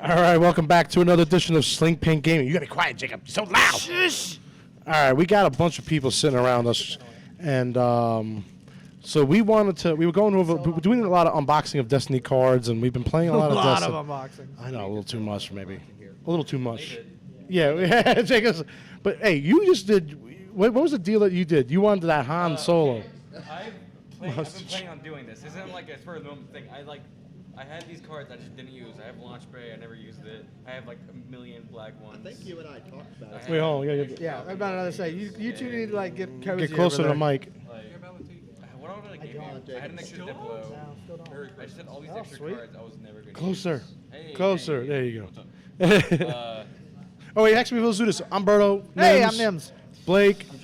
All right, welcome back to another edition of Sling Pin Gaming. You gotta be quiet, Jacob. You're so loud. Shush. All right, we got a bunch of people sitting around us, and so we were doing a lot of unboxing of Destiny cards, and we've been playing a lot of Destiny. A lot of unboxings. I know, a little too much, maybe. A little too much. Yeah, Jacob's. But hey, you just did. What was the deal that you did? You wanted that Han Solo. I've been planning on doing this. This isn't like a spur of the moment thing. I had these cards I just didn't use. I have Launch Bay. I never used it. I have like a million black ones. I think you and I talked about it. Wait, hold on. Yeah, I'm about to say you two need to like get cozy. Get closer to the mic. What else did I give you? I had an extra Diplo. I just had all these extra sweet. cards I was never going to Closer. use. Hey, Closer. hey. There you What's go. up? Oh wait, actually, let's do this. I'm Berto. Hey, Nymz, I'm Nymz. Blake. I'm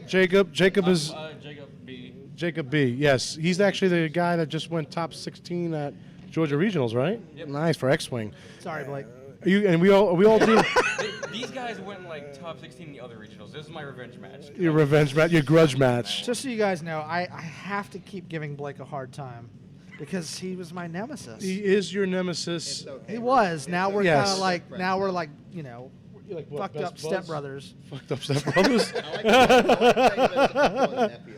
Jacob. Jacob is Jacob B. Jacob B. Yes, he's actually the guy that just went top 16 at Georgia Regionals, right? Yep. Nice for X-Wing. Sorry, Blake. We all do. These guys went like top 16 in the other regionals. This is my revenge match. Your revenge match, your grudge match. Just so you guys know, I have to keep giving Blake a hard time because he was my nemesis. He is your nemesis. It's okay. He was. Now we're Yes. kind of like you know, You're like what, fucked best up buds? stepbrothers. Fucked up stepbrothers.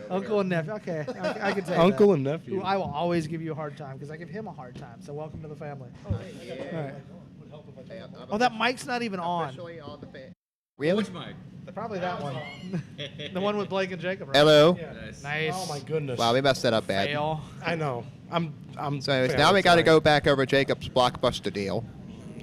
Uncle and nephew. Okay, I can take Uncle that. and nephew. Ooh, I will always give you a hard time because I give him a hard time. So welcome to the family. All right. Oh, that mic's not even on. Officially on the fan. Really? Which mic? Probably that one. The one with Blake and Jacob. Right? Hello. Nice. Oh my goodness. Wow, we messed that up bad. Fail. I know. I'm. So anyways, now we got to go back over Jacob's blockbuster deal.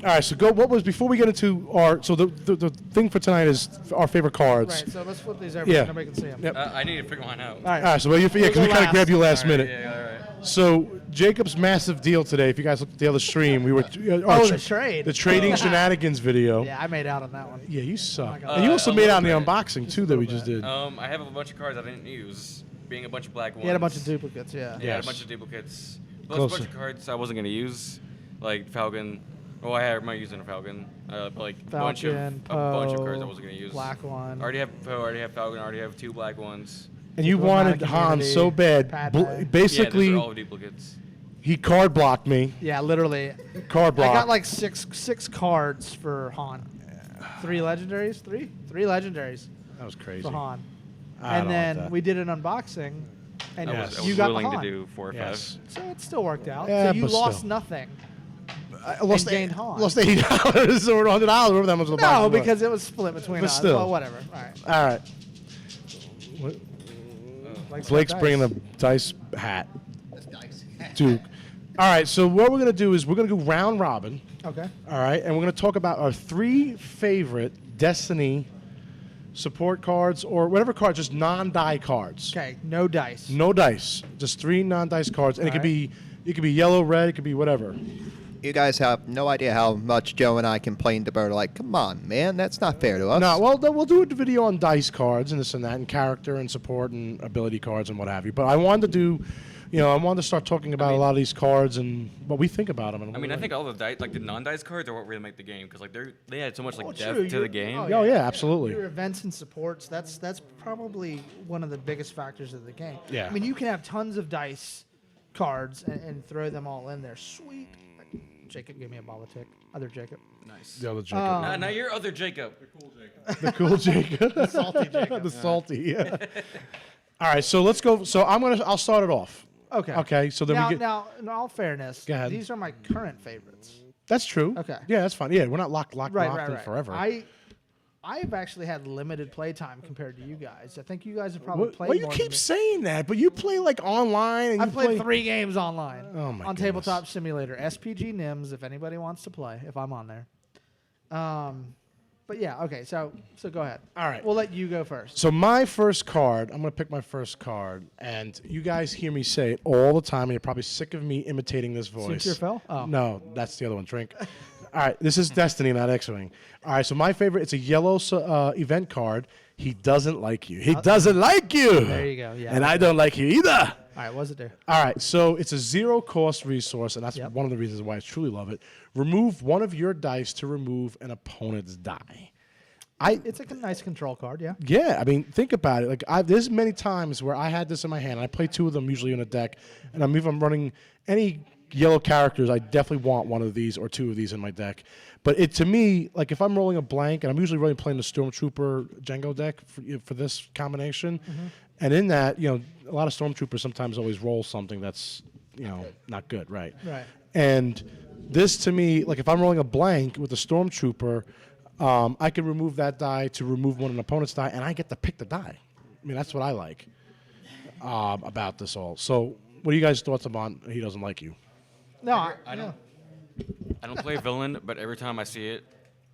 All right. So what was before we get into our the thing for tonight is our favorite cards. Right. So let's flip these over Yeah. so nobody can see them. Yep. I need to figure mine out. All right. All right. So because We'll we go kind of last. grabbed you last minute. Yeah, all right. So Jacob's massive deal today. If you guys looked at the other stream, we were the trade. the trading shenanigans video. Yeah, I made out on that one. Yeah, you suck. God. And you also A made out in the little bit. unboxing too that we just did. I have a bunch of cards I didn't use, being a bunch of black ones. He had a bunch of duplicates. Yeah. Yeah, I had Yes. a bunch of duplicates. Plus a bunch Closer. of cards I wasn't going to use, like Falcon. Well, I might use in a Falcon. But like a bunch of cards I wasn't going to use. Black one. I already have Poe, I already have Falcon, I already have 2 black ones. And you Equal wanted amount of Han community, so bad. Padme. Basically, Yeah, these are all duplicates. he card blocked me. Yeah, literally. Card block. I got like six cards for Han. 3 legendaries. Three legendaries That was crazy. for Han. I And don't like then that. we did an unboxing, and I Yes. was you got willing Han. to do 4 or 5. Yes. So it still worked out. Yeah, so you but lost still. nothing. I lost gained Han. Lost $80 or $100, whatever that much. the box No, was. because it was split between But us. still. Well, whatever. All right. All right. What- Blake's bringing a dice hat. That's nice. Duke. All right, so what we're going to do is we're going to go round robin. Okay. All right, and we're going to talk about our 3 favorite Destiny support cards or whatever cards, just non-die cards. Okay. No dice. No dice, just 3 non-dice cards, and All it could be yellow, red, it could be whatever. You guys have no idea how much Joe and I complained about it. Like, come on, man, that's not fair to us. No, well, then we'll do a video on dice cards and this and that, and character and support and ability cards and what have you. But I wanted to do, I wanted to start talking about a lot of these cards and what we think about them. And I mean, I think all the dice, like the non-dice cards, are what really make the game because like they add so much like Well, depth true, to the you're- game. oh, Oh yeah, absolutely. Your events and supports, that's probably one of the biggest factors of the game. Yeah. I mean, you can have tons of dice cards and throw them all in there. Sweet. Jacob gave me a politic. Other Jacob. Nice. The other Jacob. Now you're other Jacob. The cool Jacob. The salty Jacob. The salty, yeah. All right, so let's go. So I'll start it off. Okay. Okay, so then now, we get. now, in all fairness, Go ahead. these are my current favorites. That's true. Okay. Yeah, that's fine. Yeah, we're not locked Right. in forever. I've actually had limited playtime compared to you guys. I think you guys have probably played Well, you more than keep me. saying that, but you play like online, and I you played play 3 games online Oh, my on goodness. Tabletop Simulator. SPG Nymz, if anybody wants to play, if I'm on there. But yeah, okay, so go ahead. All right. We'll let you go first. So my first card, I'm going to pick my first card, and you guys hear me say it all the time, and you're probably sick of me imitating this voice. Sincere Fell? Oh. No, that's the other one. Drink. All right, this is Destiny, not X-Wing. All right, so my favorite, it's a yellow event card. He doesn't like you. He doesn't like you. There you go, yeah. And I don't like you either. All right, what's it do? All right, so it's a 0-cost resource, and that's Yep. one of the reasons why I truly love it. Remove one of your dice to remove an opponent's die. It's a nice control card, yeah. Yeah, I mean, think about it. Like, there's many times where I had this in my hand, and I play 2 of them usually in a deck, and I'm running any yellow characters, I definitely want one of these or two of these in my deck. But to me, like if I'm rolling a blank, and I'm usually really playing the Stormtrooper Django deck for this combination, and in that, a lot of Stormtroopers sometimes always roll something that's, not good, right? Right. And this to me, like if I'm rolling a blank with a Stormtrooper, I can remove that die to remove one of an opponent's die, and I get to pick the die. I mean, that's what I like about this all. So, what are you guys' thoughts about he doesn't like you? No, I don't play villain, but every time I see it,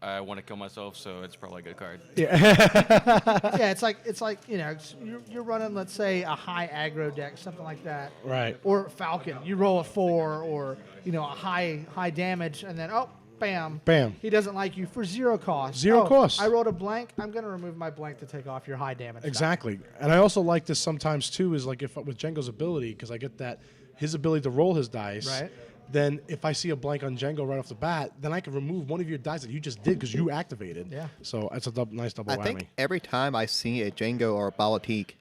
I want to kill myself. So it's probably a good card. Yeah, it's like you're running, let's say, a high aggro deck, something like that. Right. Or Falcon, you roll a 4, or a high damage, and then bam, Bam. he doesn't like you for 0 cost. Zero cost. I rolled a blank. I'm gonna remove my blank to take off your high damage. Exactly. And I also like this sometimes too, is like if with Django's ability, because I get that his ability to roll his dice. Right. Then if I see a blank on Django right off the bat, then I can remove one of your dice that you just did because you activated. Yeah. So it's a nice double I whammy. think every time I see a Django or a Balatique,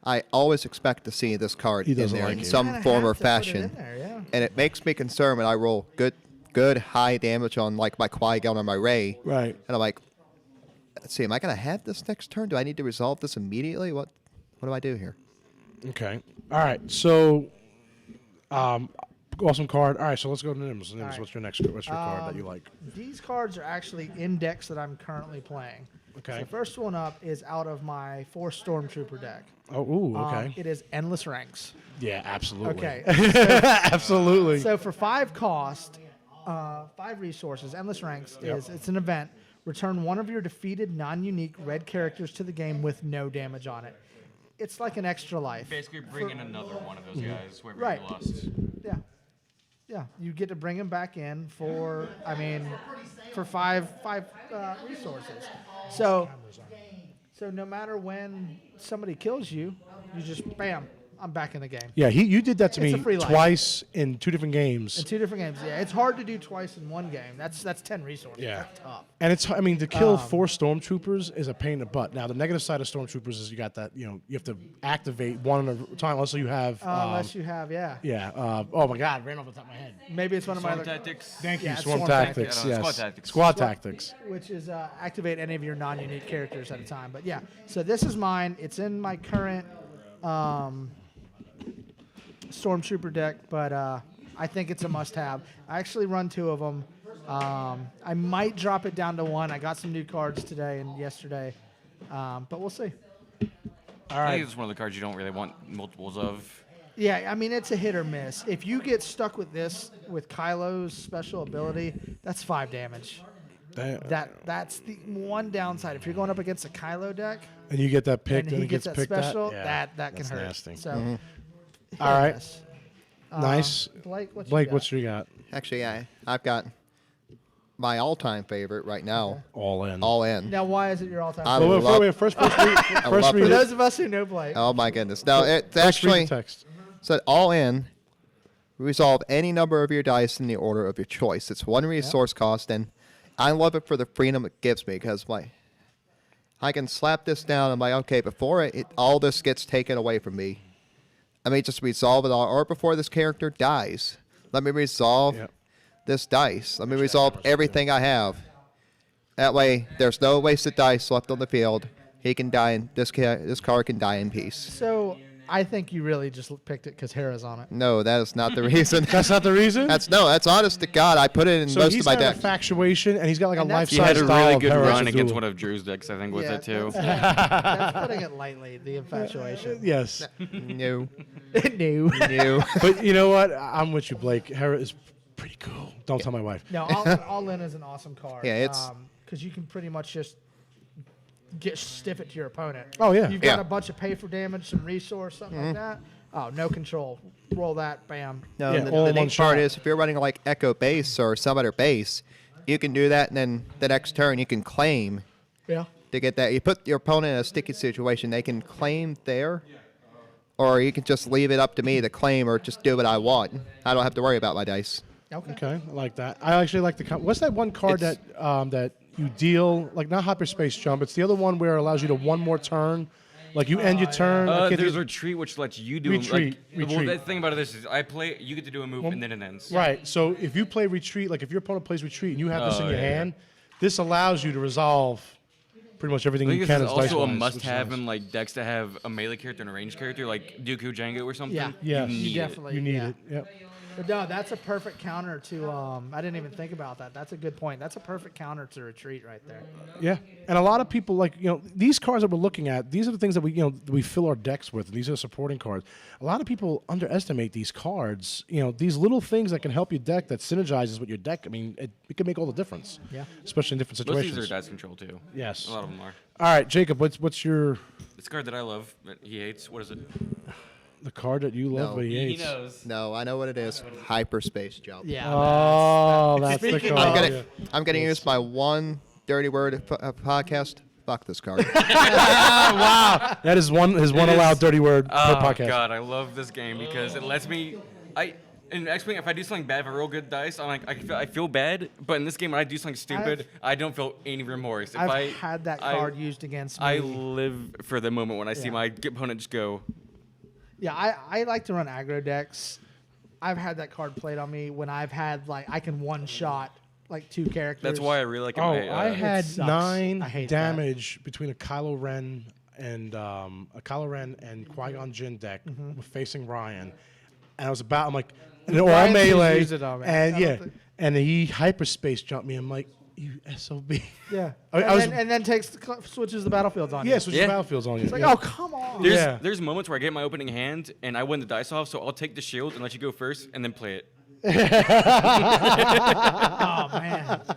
I always expect to see this card He in doesn't there like in it. some Kinda form have or to put it in fashion. there, yeah. And it makes me concerned when I roll good high damage on like my Qui-Gon or my Rey. Right. And I'm like, let's see, am I going to have this next turn? Do I need to resolve this immediately? What do I do here? Okay. All right. So, awesome card. All right. So let's go to Nymz. Nymz, right. what's your card that you like? These cards are actually in decks that I'm currently playing. Okay. So the first one up is out of my 4 Stormtrooper deck. Oh, ooh, okay. It is Endless Ranks. Yeah, absolutely. Okay. Absolutely. So for 5 cost, 5 resources, Endless Ranks it's an event. Return one of your defeated non-unique red characters to the game with no damage on it. It's like an extra life. Basically, bring in another one of those guys wherever Right. you lost. Yeah. Yeah, you get to bring him back in for 5 resources. So no matter when somebody kills you, you just bam, I'm back in the game. Yeah, you did that to It's me a free life. twice in 2 different games. In 2 different games, yeah, it's hard to do twice in one game. That's 10 resources. Yeah. That's tough. And to kill 4 stormtroopers is a pain in the butt. Now, the negative side of stormtroopers is you got that, you have to activate one at a time unless you have. Unless you have, yeah. Yeah. Oh my God, ran off the top of my head. Maybe it's one of my Swarm other, tactics. Thank you, Yeah, it's Swarm Swarm Tactics. Tactics. Yes. Squad Tactics. Squad Tactics. which is activate any of your non-unique characters at a time. But yeah, so this is mine. It's in my current Stormtrooper deck, but I think it's a must-have. I actually run 2 of them. I might drop it down to 1. I got some new cards today and yesterday, but we'll see. All I right. think it's one of the cards you don't really want multiples of. Yeah, I mean, it's a hit or miss. If you get stuck with this, with Kylo's special ability, that's 5 damage. That's the one downside. If you're going up against a Kylo deck And you get that pick, and and he it gets gets that picked special, at? Yeah, that can that's hurt. nasty. So, Mm-hmm. hit All or right. miss. Nice. Blake, what you Blake, got? what you got? Actually, I've got my all-time favorite right now, All in. All In. Now, why is it your all-time I favorite? love- wait, first read, love For read it. those of us who know Blake, Oh my goodness! Now it's First read actually the text. said All In. Resolve any number of your dice in the order of your choice. It's 1 resource cost, and I love it for the freedom it gives me because I can slap this down. I'm like, okay, before all this gets taken away from me, I may just resolve it all, or before this character dies, let me resolve Yep. this dice. Let me resolve everything I have. That way, there's no wasted dice left on the field. He can die, and this card can die in peace. so I think you really just picked it because Hera's on it. No, that is not the reason. That's not the reason? That's honest to God. I put it in so most he's of my got decks. a factuation, and he's got like a And that's- He life-size had a doll really of good Hera run Azul. against one of Drew's decks, I think, with Yeah, it too. That's putting it lightly, the infatuation. Yes. No, no. no. But you know what? I'm with you, Blake. Hera is pretty cool. Don't tell my wife. No, all In is an awesome card. Yeah, it's- because you can pretty much just stiff it to your opponent. Oh, yeah. You've got a bunch of pay for damage, some resource, something like that. Oh, no control. Roll that, bam. No, Yeah, the, all the in one neat part shot. is if you're running like Echo Base or some other base, you can do that, and then the next turn you can claim Yeah. to get that. You put your opponent in a sticky situation. They can claim there, or you can just leave it up to me to claim or just do what I want. I don't have to worry about my dice. Okay. Okay, I like that. I actually like the. What's that one card It's- that you deal, like not hyperspace jump? It's the other one where it allows you to one more turn Like you end your turn. I can't There's do- retreat, which lets you do Retreat, Well, retreat. the thing about this is, I play. You get to do a move, and then it ends. Right. So if you play retreat, like if your opponent plays retreat and you have this in your yeah. hand, this allows you to resolve pretty much everything I think you this can. is as also a dice-wise, which must-have is nice. in like decks to have a melee character and a ranged character, like Dooku Django or something. Yeah. Yes. you need definitely- You need yeah. it. Yep. But no, that's a perfect counter to. I didn't even think about that. That's a good point. That's a perfect counter to retreat right there. Yeah, and a lot of people like these cards that we're looking at. These are the things that we fill our decks with. And these are supporting cards. A lot of people underestimate these cards. These little things that can help your deck that synergizes with your deck. I mean, it can make all the difference. Yeah. especially in different Most of situations. these are dice control too. Yes. A lot of them are. All right, Jacob, what's your This card that I love, that he hates. What is it? the card that you love No. but he He hates? knows. No, I know what it is. Hyperspace jump. Yeah. Oh, that's the Speaking card. of- I'm gonna use my one dirty word podcast. Fuck this card. Wow, that is his one It is- allowed dirty word per Oh podcast. God, I love this game because it lets me. In X-Wing, if I do something bad, if I roll good dice, I'm like, I feel bad. But in this game, when I do something stupid, I don't feel any remorse. If I've had that card used against me. I live for the moment when I see Yeah. my opponent just go. Yeah, I like to run aggro decks. I've had that card played on me when I've had I can one shot like two characters. That's why I really like it. Oh, my, I had sucks. 9 I hate damage between a Kylo Ren and Qui-Gon Jinn deck with facing Ryan, and I was about. I'm like, and they're all Ryan's melee, used it on me. I and don't yeah, think- and he hyperspace jumped me. I'm like, you SOB. Yeah. I was- and then switches the battlefields on you. Yeah, switch Yeah. the battlefields on you. It's like, yeah. oh, come on. There's, Yeah. moments where I get my opening hand and I win the dice off, so I'll take the shield and let you go first and then play it. Oh, man. Well,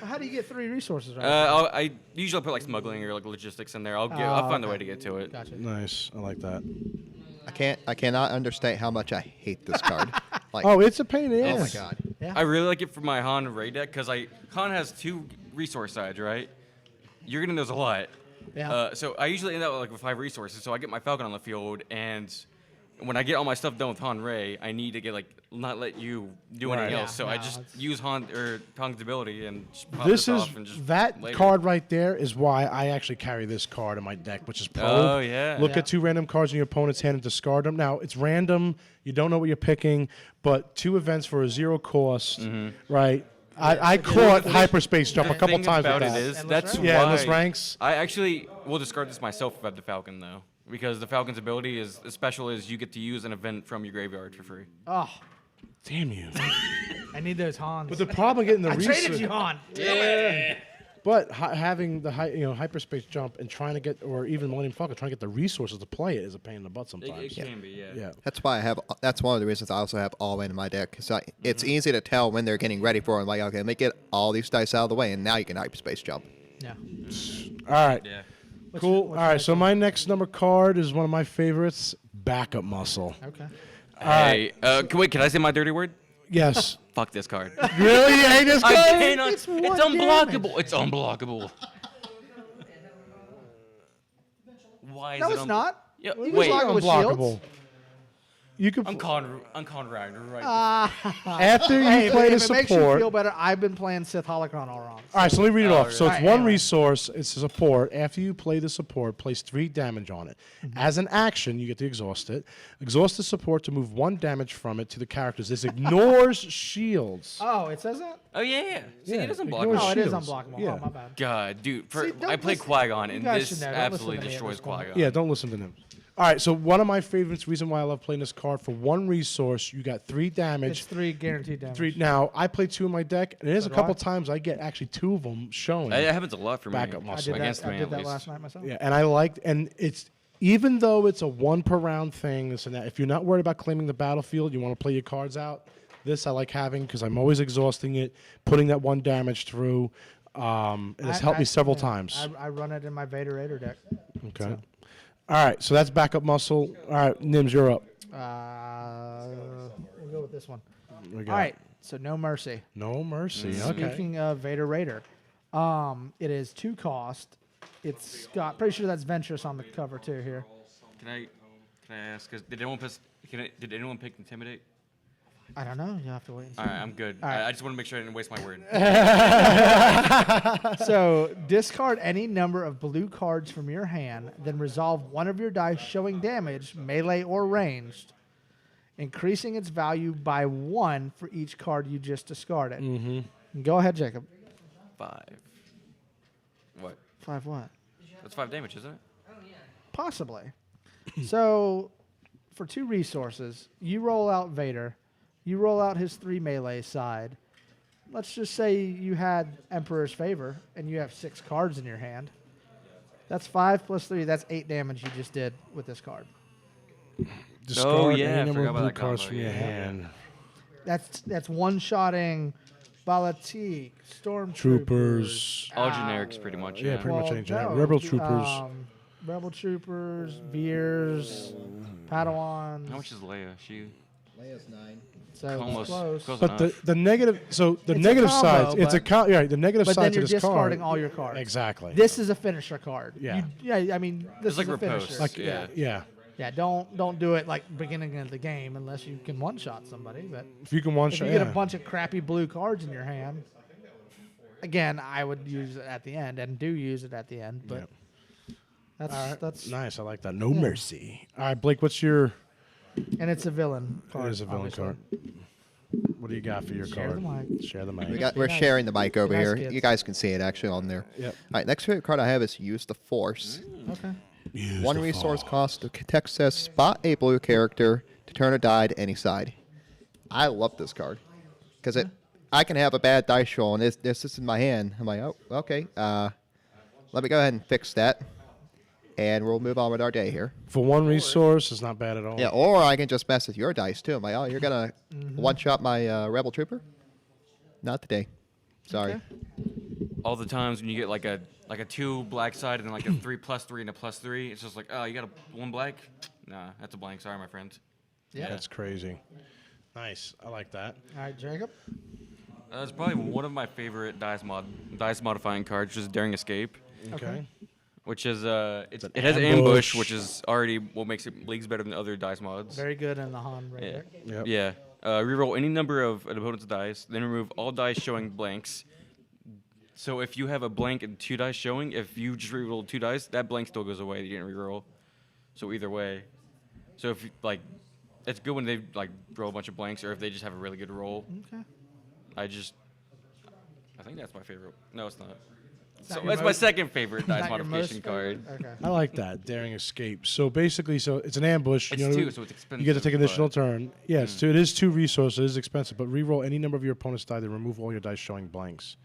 how do you get 3 resources right I usually put like smuggling or like logistics in there. I'll find a way to get to it. Gotcha. Nice, I like that. I cannot understate how much I hate this card. Like, Oh, it's a pain in the oh my ass. god. Yeah. I really like it for my Han Ray deck because Han has 2 resource sides, right? You're getting those a lot. Yeah. So I usually end up with 5 resources. So I get my Falcon on the field, and when I get all my stuff done with Han Ray, I need to get not let you do anything Right. else. So Yeah, I no, just it's- use Kong's ability and just pop This is off and just that later. card right there is why I actually carry this card in my deck, which is Probe. Oh, yeah. Look Yeah. at 2 random cards in your opponent's hand and discard them. Now it's random; you don't know what you're picking, but 2 events for a 0 cost, right? I caught hyperspace jump a The couple thing times with about that. it is Endless that's ranks? Yeah, why endless ranks. I actually will discard this myself if I have the Falcon though, because the Falcon's ability is as special as you get to use an event from your graveyard for free. Oh, Damn you! I need those Hans. But the problem getting the I resource, traded you, Han. but having the hyperspace jump and trying to get, or even Millennium Falcon trying to get the resources to play it is a pain in the butt It sometimes. can be, yeah. Yeah. That's why I have. That's one of the reasons I also have all in my deck. So it's easy to tell when they're getting ready for it. Like, okay, let me get all these dice out of the way, and now you can hyperspace jump. Yeah. All right. Yeah. Cool. what's All your right. next So my next number card is one of my favorites, Backup Muscle. Okay. Hey, wait, can I say my dirty word? Yes. Fuck this card. Really? You hate this I card? cannot. It's It's, one unblockable. It's unblockable. Why is No, it it's not. Yeah, You can wait. block it with shields. Unblockable. You can I'm Conrad, right? after you Hey, play the if it makes you support. feel better, I've been playing Sith Holocron all wrong. All right, so let me read it off. So it's Alright, one anyway. resource. It's a support. After you play the support, place 3 damage on it. As an action, you get to exhaust it. Exhaust the support to move 1 damage from it to the characters. This ignores shields. Oh, it says that? Oh yeah. See, Yeah, it is ignore unblockable. Oh, it is shields. unblockable. Yeah. Oh, my bad. God, dude, See, don't I played listen- Qui-Gon, you and guys this should know. Don't listen absolutely to me at destroys this point. Qui-Gon. Yeah, don't listen to him. All right, so one of my favorites, reason why I love playing this card, for 1 resource, you got 3 damage. It's 3 guaranteed damage. 3. Now, I play 2 in my deck, and there's So a do couple I. times I get actually 2 of them showing. It happens a lot for me. Backup I muscle. did Against that, me, I did at that least. last night myself. Yeah, and I liked, and it's even though it's a 1 per round thing, this and that. If you're not worried about claiming the battlefield, you want to play your cards out. This I like having because I'm always exhausting it, putting that 1 damage through. It has helped me several times. I run it in my Vader Raider deck. Okay. All right, so that's backup muscle. All right, Nymz, you're up. We'll go with this one. We got All right, so No Mercy. No mercy. Okay. Speaking of Vader Raider, it is 2 cost. It's got, pretty sure that's Ventress on the cover too here. Can I ask? Cause did anyone pick Intimidate? I don't know. You have to wait and see. All right, I'm good. All right. I just want to make sure I didn't waste my word. So discard any number of blue cards from your hand, then resolve one of your dice showing damage, melee or ranged, increasing its value by 1 for each card you just discarded. Mm-hmm. Go ahead, Jacob. 5. What? 5 what? That's 5 damage, isn't it? Possibly. So, for 2 resources, you roll out Vader. You roll out his 3 melee side. Let's just say you had Emperor's Favor, and you have 6 cards in your hand. That's 5 plus 3. That's 8 damage you just did with this card. Discard yeah, I any number forgot of about blue that cards combo, from your yeah. hand. That's one-shotting Balatik, Stormtroopers. Troopers. All generics, pretty much. Yeah, Yeah. pretty much any generic. no, Rebel Troopers. Rebel Troopers, Veers, Padawans. How much is Leia? She Leia's 9. So it's almost close. But enough. the negative, so the It's a negative combo, sides, it's a but- yeah, the negative But then side to you're this discarding card. all your cards. Exactly. This is a finisher card. Yeah. Yeah. I mean, this It's like is a riposte. finisher. like yeah. yeah. Yeah. Don't do it like beginning of the game unless you can one-shot somebody. But If you can one if shot, you get yeah. a bunch of crappy blue cards in your hand, again, I would use it at the end and do use it at the end. But that's Nice, I like that. No mercy. All right, Blake, what's your? and it's a villain card. It is a villain obviously. card. What do you got for your Share card? the mic. Share the mic. We're nice. sharing the mic over Nice here. kids. You guys can see it actually on there. Yep. All right, next favorite card I have is Use the Force. Okay. Use One the resource Force. cost. The text says spot a blue character to turn a die to any side. I love this card because I can have a bad dice roll and this is in my hand. I'm like, oh, okay. Let me go ahead and fix that, and we'll move on with our day here. For one resource, it's not bad at all. Yeah, or I can just mess with your dice too. I'm like, oh, you're gonna one shot my Rebel Trooper? Not today. Sorry. Okay. All the times when you get like a 2 black side and then like a 3+3 and a +3, it's just like, oh, you got a 1 black? Nah, that's a blank. Sorry, my friend. Yeah. That's crazy. Nice, I like that. All right, Jacob. It's probably one of my favorite dice modifying cards, which is Daring Escape, Okay. which is an it has ambush. ambush, which is already what makes it leagues better than other dice mods. Very good in the Han right Yeah. there. Yep. Yeah. Reroll any number of an opponent's dice, then remove all dice showing blanks. So if you have a blank and 2 dice showing, if you just reroll 2 dice, that blank still goes away. You didn't reroll. So either way. So if you, like, it's good when they like roll a bunch of blanks, or if they just have a really good roll. Okay. I think that's my favorite. No, it's not. So not your that's my most- second favorite dice Not your modification most card. favorite? Okay. I like that Daring Escape. So basically, it's an ambush. It's you know, 2, so it's expensive. You get to take an additional but- turn. Yeah, it's 2. It is 2 resources. It is expensive, but reroll any number of your opponent's die. Then remove all your dice showing blanks.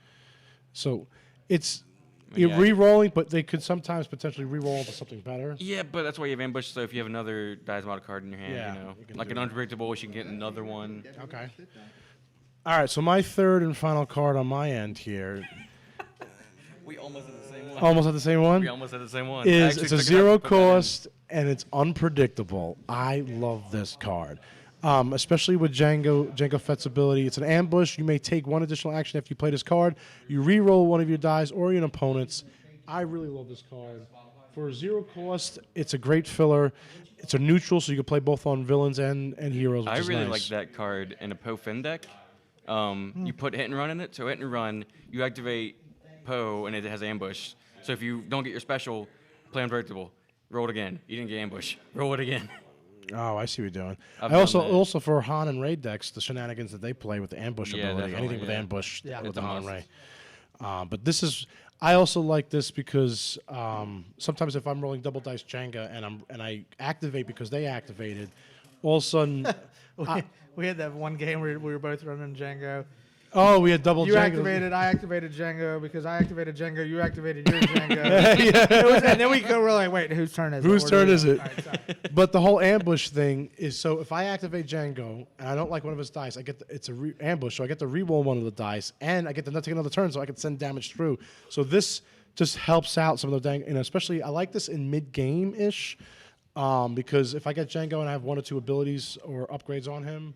So it's you're Yeah. re-rolling, but they could sometimes potentially re-roll into something better. Yeah, but that's why you have ambush. So if you have another dice mod card in your hand, Yeah, you know, you can like do an that. unpredictable wish, you can get another one. Okay. All right. So my third and final card on my end here, We almost had the same one. almost at the same one. We almost had the same one. I Is actually it's a took it out zero to put that in. cost and it's unpredictable. I love this card, especially with Jango Fett's ability. It's an ambush. You may take one additional action after you play this card. You re-roll one of your dice or your opponent's. I really love this card. For 0 cost, it's a great filler. It's a neutral, so you can play both on villains and heroes. Which I is really nice. like that card in a Poe Fin deck. You put hit and run in it. So hit and run, you activate Poe, and it has ambush. So if you don't get your special, play unpredictable. Roll it again. You didn't get ambush. Roll it again. Oh, I see what you're doing. I've I also done that. also for Han and Ray decks, the shenanigans that they play with the ambush Yeah, ability, definitely, anything with yeah. ambush Yeah. with It's the a Han and must. Ray. But this is. I also like this because sometimes if I'm rolling double dice Jenga and I activate because they activated, all of a sudden, We had that one game where we were both running Django. oh, we had double You Jenga. activated, I activated Django because I activated Django. You activated your Django. And then we're like, wait, whose turn is it? Whose What turn we is doing? it? All right, sorry. But the whole ambush thing is so if I activate Django and I don't like one of his dice, I get it's a ambush, so I get to re-roll one of the dice, and I get to not take another turn, so I can send damage through. So this just helps out some of the dang, especially I like this in mid-game ish. Because if I get Django and I have 1 or 2 abilities or upgrades on him,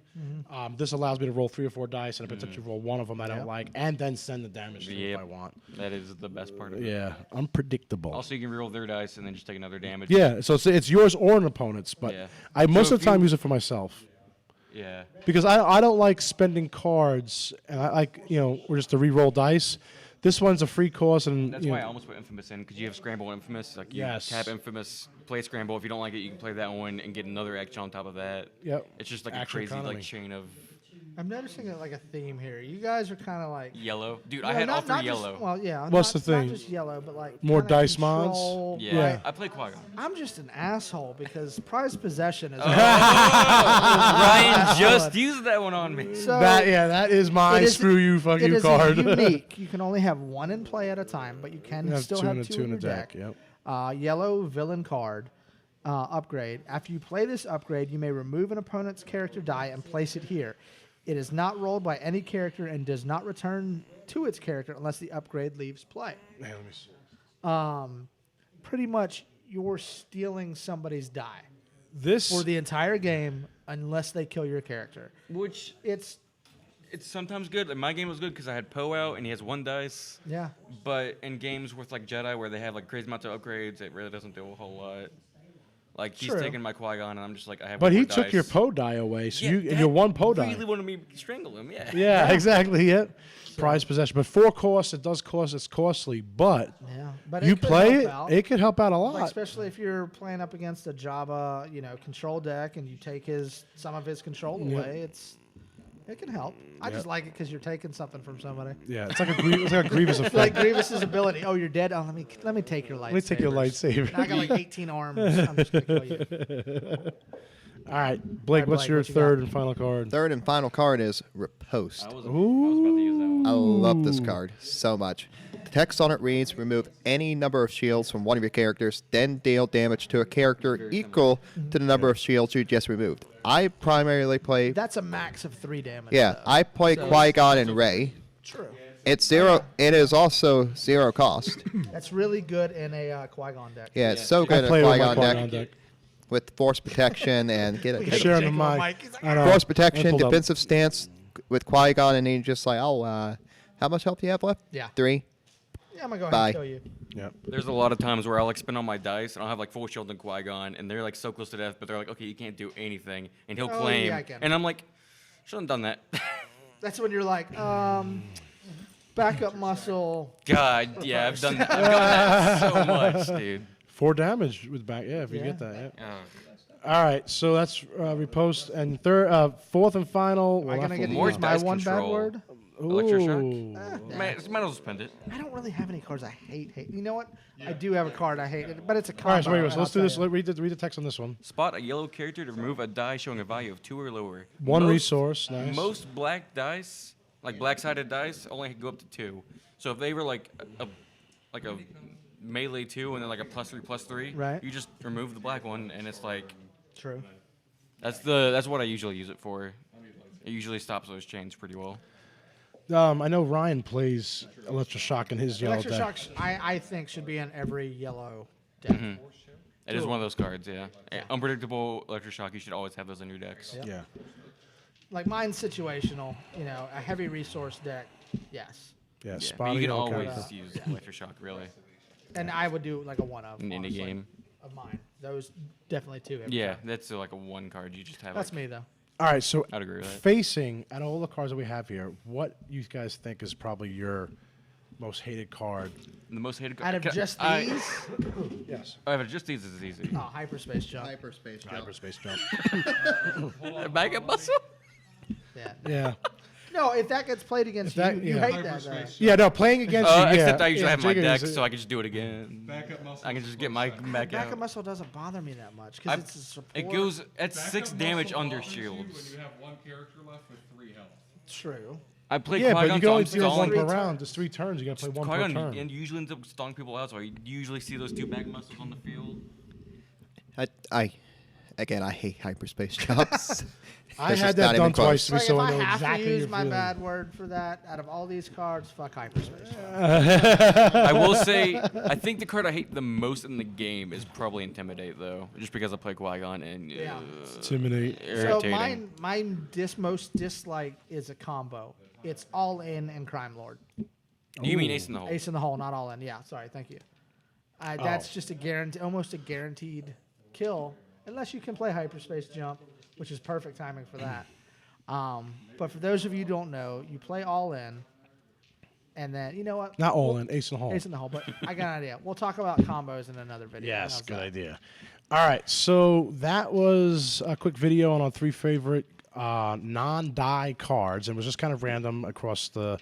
this allows me to roll 3 or 4 dice and potentially roll one of them I don't like, and then send the damage through if Yep. I want. That is the best part of it. Yeah, unpredictable. Also, you can reroll their dice and then just take another damage. Yeah, so it's yours or an opponent's, but Yeah. I most So of the if time you- use it for myself. Yeah. Because I don't like spending cards, and I like, or just to re-roll dice. This one's a free cost, and That's why I almost put Infamous in, because you have Scramble and Infamous. Like, you Yes. tap Infamous, play Scramble. If you don't like it, you can play that one and get another action on top of that. Yep. It's just like Action a crazy economy. like chain of I'm noticing like a theme here. You guys are kind of like yellow. Dude, I well, had all not three just- yellow. well, yeah. What's not, the thing? Not just yellow, but like More kinda dice mods? control, Yeah. Yeah. I played Qui-Gon. I'm just an asshole because prized possession is. Ryan just used that one on me. So that is my it is- screw you, fuck it you is card. unique. You can only have one in play at a time, but you can You have still two have in a- two two in in your a deck, deck. yep. Yellow villain card. Upgrade. After you play this upgrade, you may remove an opponent's character die and place it here. It is not rolled by any character and does not return to its character unless the upgrade leaves play. Man, let me see. Pretty much, you're stealing somebody's die This for the entire game unless they kill your character. Which It's it's sometimes good. Like, my game was good because I had Poe out and he has 1 dice. yeah. But in games with like Jedi where they have like crazy amounts of upgrades, it really doesn't do a whole lot. Like he's True. taking my Qui-Gon and I'm just like I have. but one he more took your dice. Poe die away, so Yeah, you and that your one Poe die. Really wanted me to strangle him. Yeah. Yeah, exactly. Yeah. Prize possession, but for cost, it does cost. It's costly, but Yeah. But you it could play help it. out. It could help out a lot. Like, especially if you're playing up against a Jabba, control deck, and you take some of his control away. It can help. I just like it because you're taking something from somebody. Yeah, it's like a Grievous effect. Like Grievous's ability. Oh, you're dead. Oh, let me take your lightsaber. Let me take your lightsaber. I got like 18 arms. I'm just gonna kill you. All right, Blake, what's Blake, your what you third got? and final card? Third and final card is Riposte. I was about to use that one. I love this card so much. The text on it reads, remove any number of shields from one of your characters, then deal damage to a character equal to the number of shields you just removed. I primarily play, That's a max of 3 damage. yeah, though. I play Qui-Gon and Rey. True. It's zero. It is also 0 cost. That's really good in a Qui-Gon deck. Yeah, it's so I good in play a with my Qui-Gon Qui-Gon deck deck. with force protection and get We it. gotta Sharing check the on mic. Mike. He's like, I know. Force I protection, pulled up. defensive stance with Qui-Gon, and then you're just like, how much health do you have left? Yeah. 3. Yeah, I'm gonna go ahead Bye. and kill you. Yeah. There's a lot of times where I'll like spin on my dice and I'll have like full shield and Qui-Gon and they're like so close to death, but they're like, okay, you can't do anything, and he'll Oh, claim, yeah, I can. and I'm like, shouldn't have done that. That's when you're like, backup muscle. God, yeah, I've done that. I've done that so much, dude. 4 damage with back. Yeah, if you get that. Yeah. Ugh. All right, so that's repost and fourth and final. Am I gonna get to more use my dice one bad control. word? Electroshock? Ooh. Might as well spend it. I don't really have any cards I hate. You know what? I do have a card I hate, but it's a All combo. right, so wait, and so let's do I'll this. tell you. Read the text on this one. Spot a yellow character to remove a die showing a value of 2 or lower. One Most- resource. Nice. Most black dice, like black-sided dice, only go up to 2. So if they were like a melee 2 and then like a +3/+3, Right. you just remove the black one, and it's like True. that's what I usually use it for. It usually stops those chains pretty well. I know Ryan plays Electroshock in his yellow deck. Electroshock, I think, should be in every yellow deck. It is one of those cards, yeah. Unpredictable electroshock. You should always have those in your decks. Yeah. Like mine's situational. A heavy resource deck, yes. Yeah. Yeah, but Spotty you can yellow always card. use electroshock, really, And I would do like a one of in any honestly, game. of mine. Those definitely 2. every Yeah, time. that's like a 1 card. You just have. That's like, me though. All right, so I'd agree with that. facing out of all the cards that we have here, what you guys think is probably your most hated card? The most hated Out card. of just I, these, Yes. Out of just these is easy. oh, hyperspace jump. Hyperspace jump. Hyperspace jump. Backup muscle. Yeah. Yeah. No, if that gets played against If that- you, you yeah. hate that. Though. Yeah. No, playing against you. Yeah. Except I usually yeah, have my Jigga deck, is- so I can just do it again. Backup muscle. I can just get my back Backup out. muscle doesn't bother me that much I- because it's a support. It goes at Backup 6 damage muscle under bothers you When shields. you have one character left with 3 health. True. I play Yeah, but Qui-Gon, you can so only I'm deal one stalling. per round. There's 3 turns. You got to play one per Qui-Gon turn. and usually ends up stalling people out, so I usually see those 2 back muscles on the field. I hate hyperspace jumps. I It's had just that not even done close. twice, Like so if I I know have exactly to use your my feeling. bad word for that, out of all these cards, fuck hyperspace. I will say, I think the card I hate the most in the game is probably Intimidate, though, just because I play Qui-Gon and Yeah. Intimidate. So irritating. mine most dislike is a combo. It's all in and Crime Lord. You mean Ace in the Hole? Ace in the hole, not all in. Yeah, sorry, thank you. That's just a guarantee, almost a guaranteed kill, unless you can play hyperspace jump, which is perfect timing for that. But for those of you who don't know, you play all in, and then you know what? Not all in, ace in the hole. Ace in the hole. But I got an idea. We'll talk about combos in another video. Yes, How's good that? idea. All right, so that was a quick video on our 3 favorite non-die cards, and it was just kind of random across the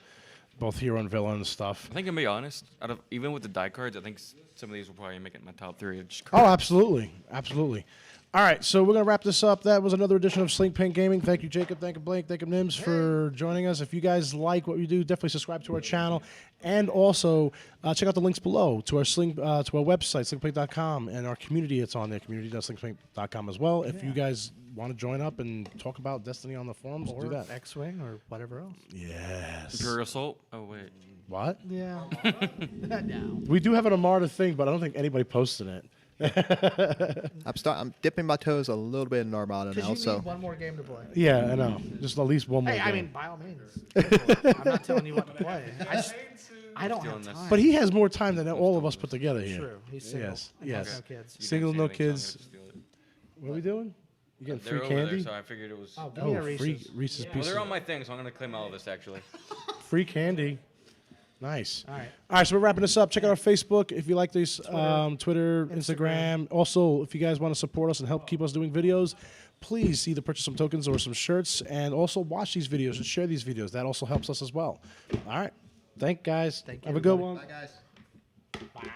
both hero and villain and stuff. I think I'm gonna be honest. Out of even with the die cards, I think some of these will probably make it in my top 3. Just Oh, absolutely, absolutely. All right, so we're gonna wrap this up. That was another edition of Sling Pin Gaming. Thank you, Jacob. Thank you, Blake. Thank you, Nymz, for joining us. If you guys like what we do, definitely subscribe to our channel, and also check out the links below to our to our website, slingpin.com, and our community. It's on there, community.slingpin.com as well. If you guys want to join up and talk about Destiny on the forums, Or do that. X-wing or whatever else. Yes. Imperial Assault. Oh wait. What? Yeah. No. We do have an Armada thing, but I don't think anybody posted it. I'm dipping my toes a little bit in Armada Because now, you so need one more game to play. Yeah, I know. Just at least one more Hey, I game. mean, by all means. Go for it. I'm not telling you what to play. I don't have Stealing this. time. But he has more time than all of us put together here. True. He's single. Yes, and yes. has no kids. You Single, didn't no say anything, kids. so I'm gonna steal it. What are we doing? You getting They're free over candy? there, so I figured it was. Oh, give me a Oh, Reese's. free Reese's Well, Pieces. they're on my thing, so I'm gonna claim all of this actually. Free candy. Nice. All right. All right, so we're wrapping this up. Check out our Facebook if you like these, Twitter, Instagram. Also, if you guys want to support us and help keep us doing videos, please either purchase some tokens or some shirts, and also watch these videos and share these videos. That also helps us as well. All right. Thank guys. Thank you, Have a good everybody. one. guys.